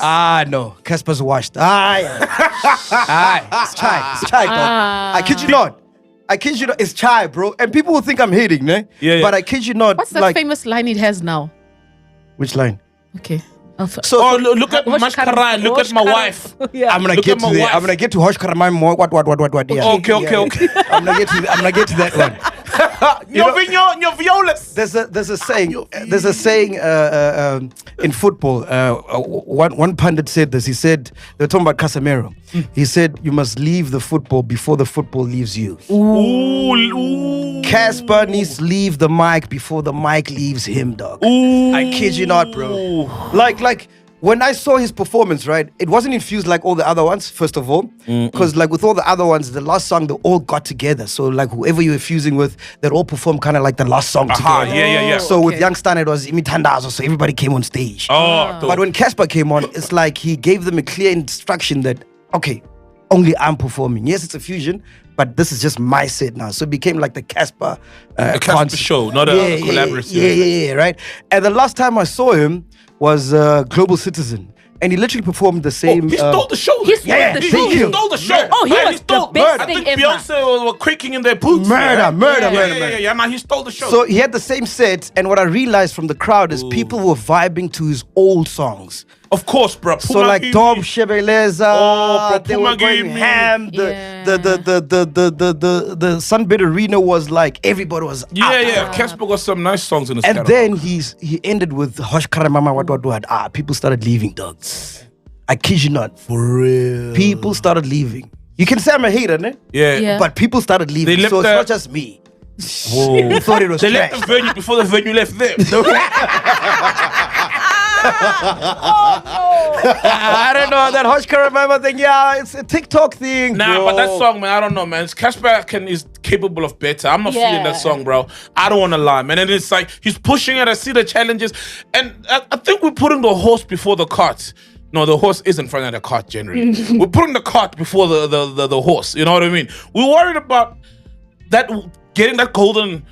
No. Casper's washed. It's chai, dog. I kid you not. It's chai, bro. And people will think I'm hating, ne? Yeah. But I kid you not. What's that famous line it has now? Which line? Okay. So look at Mashkaran, look at my wife. Yeah. I'm gonna get to Hosh Karamai more. What? Yeah. Okay. I'm gonna get to that one. Your violas. There's a saying in football. One pundit said this. He said they were talking about Casemiro. He said you must leave the football before the football leaves you. Ooh. Cassper needs to leave the mic before the mic leaves him, dog. Ooh. I kid you not, bro. Like when I saw his performance, right, it wasn't infused like all the other ones, first of all. Because like with all the other ones, the last song, they all got together. So like whoever you were fusing with, they'd all perform kind of like the last song together. Yeah. So with Youngstan, it was Imitandazo, so everybody came on stage. But when Cassper came on, it's like he gave them a clear instruction that, okay, only I'm performing. Yes, it's a fusion, but this is just my set now. So it became like the Cassper Cassper show, not a collaborative. Yeah, right. And the last time I saw him was Global Citizen. And he literally performed the same. He stole the show. He stole the show. He stole the show. Oh, he was the best I think thing ever. Beyonce were creaking in their boots. Murder. Yeah, man, he stole the show. So he had the same set, and what I realized from the crowd is people were vibing to his old songs. Of course, bro. So like Dom Shebeleza, they were going ham. The Sunbet Arena was like everybody was. Yeah. Cassper got some nice songs in his And catalog. then he ended with Hosh Karamama what. People started leaving, dogs. I kid you not. For real. People started leaving. You can say I'm a hater, ne? Yeah. But people started leaving. So it's not just me. Who thought it was They trash. left the venue before the venue left them. I don't know that Hosh Karamama thing. Yeah, it's a TikTok thing. Nah, bro. but that song, man, I don't know, man. Cassper is capable of better. I'm not feeling that song, bro. I don't want to lie, man. And it's like he's pushing it. I see the challenges, and I think we're putting the horse before the cart. No, the horse is in front of the cart generally. We're putting the cart before the horse. You know what I mean? We're worried about that, getting that golden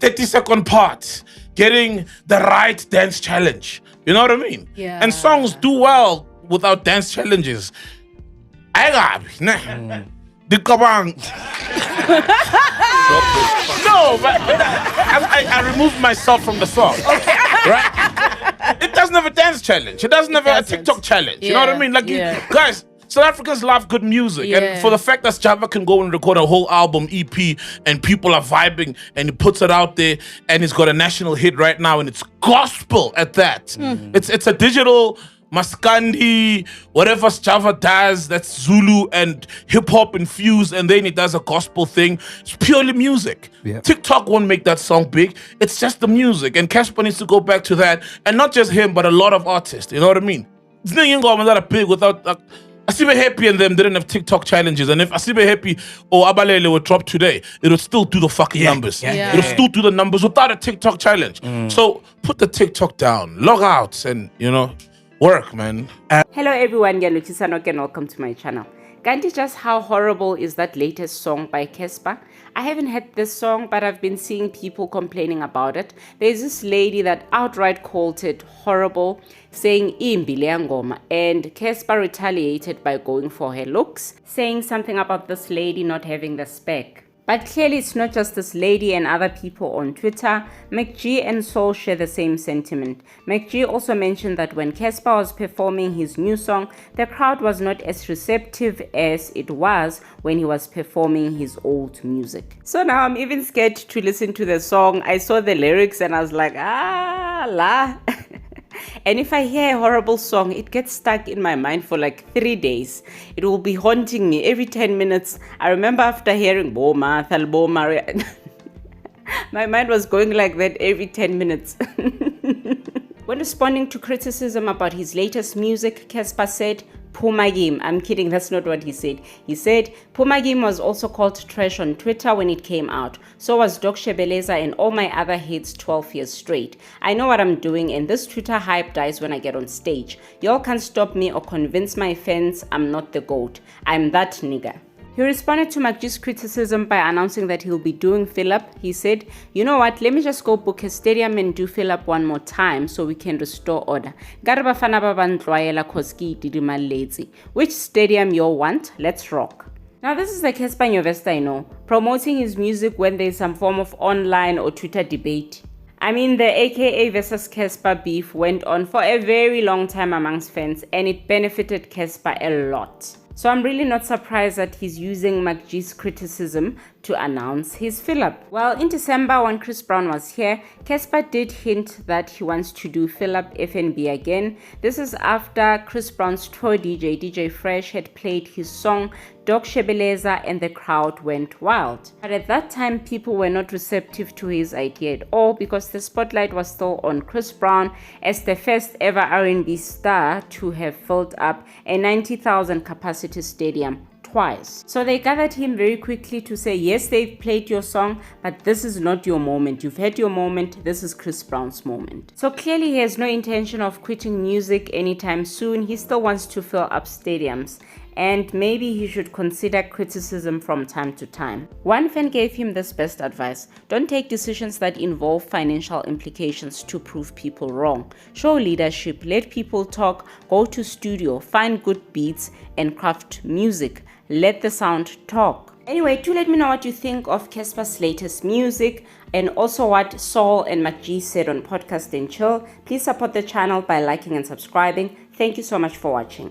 30-second part, getting the right dance challenge. You know what I mean? Yeah. And songs do well without dance challenges. No, but I removed myself from the song. Right? It doesn't have a dance challenge. It doesn't have a TikTok challenge. You know what I mean? Like, guys, South Africans love good music. And for the fact that Java can go and record a whole album, EP, and people are vibing, and he puts it out there, and he's got a national hit right now, and it's gospel at that. It's a digital Maskandi, whatever Java does, that's Zulu and hip-hop infused, and then he does a gospel thing. It's purely music. TikTok won't make that song big. It's just the music. And Cassper needs to go back to that. And not just him, but a lot of artists. You know what I mean? It's not even going that big without... Asibe Happy and them didn't have TikTok challenges. And if Asibe Happy or Abalele would drop today, it would still do the fucking numbers. It would still do the numbers without a TikTok challenge. So put the TikTok down, log out, and, work, man. Hello everyone, Sanok and welcome to my channel. Kanti, just how horrible is that latest song by Cassper? I haven't heard this song, but I've been seeing people complaining about it. There's this lady that outright called it horrible, saying Imbi ngoma, and Cassper retaliated by going for her looks, saying something about this lady not having the spec. But clearly it's not just this lady and other people on Twitter. MacG and Soul share the same sentiment. MacG also mentioned that when Cassper was performing his new song, the crowd was not as receptive as it was when he was performing his old music. So now I'm even scared to listen to the song. I saw the lyrics and I was like, la. And if I hear a horrible song, it gets stuck in my mind for like 3 days. It will be haunting me every 10 minutes. I remember after hearing Boma, Thalboma, my mind was going like that every 10 minutes. When responding to criticism about his latest music, Cassper said, Pumagim. I'm kidding, that's not what he said. He said, Pumagim was also called trash on Twitter when it came out. So was Dok Shebeleza and all my other hits 12 years straight. I know what I'm doing and this Twitter hype dies when I get on stage. Y'all can't stop me or convince my fans I'm not the GOAT. I'm that nigga. He responded to MacG's criticism by announcing that he'll be doing fill-up. He said, "You know what, let me just go book a stadium and do fill-up one more time so we can restore order. Which stadium you want? Let's rock." Now this is the Cassper Nyovest I know, promoting his music when there's some form of online or Twitter debate. I mean, the AKA versus Cassper beef went on for a very long time amongst fans, and it benefited Cassper a lot. So I'm really not surprised that he's using MacG's criticism to announce his fill-up. Well, in December when Chris Brown was here, Cassper did hint that he wants to do fill-up FNB again. This is after Chris Brown's tour DJ Fresh had played his song Dog Shebeleza and the crowd went wild. But at that time, people were not receptive to his idea at all because the spotlight was still on Chris Brown as the first ever R&B star to have filled up a 90,000 capacity stadium twice. So they gathered him very quickly to say, yes, they've played your song, but this is not your moment. You've had your moment. This is Chris Brown's moment. So clearly he has no intention of quitting music anytime soon. He still wants to fill up stadiums. And maybe he should consider criticism from time to time. One fan gave him this best advice: don't take decisions that involve financial implications to prove people wrong. Show leadership, let people talk, go to studio, find good beats and craft music. Let the sound talk. Anyway, do let me know what you think of Cassper's latest music and also what Saul and MacG said on Podcast and Chill. Please support the channel by liking and subscribing. Thank you so much for watching.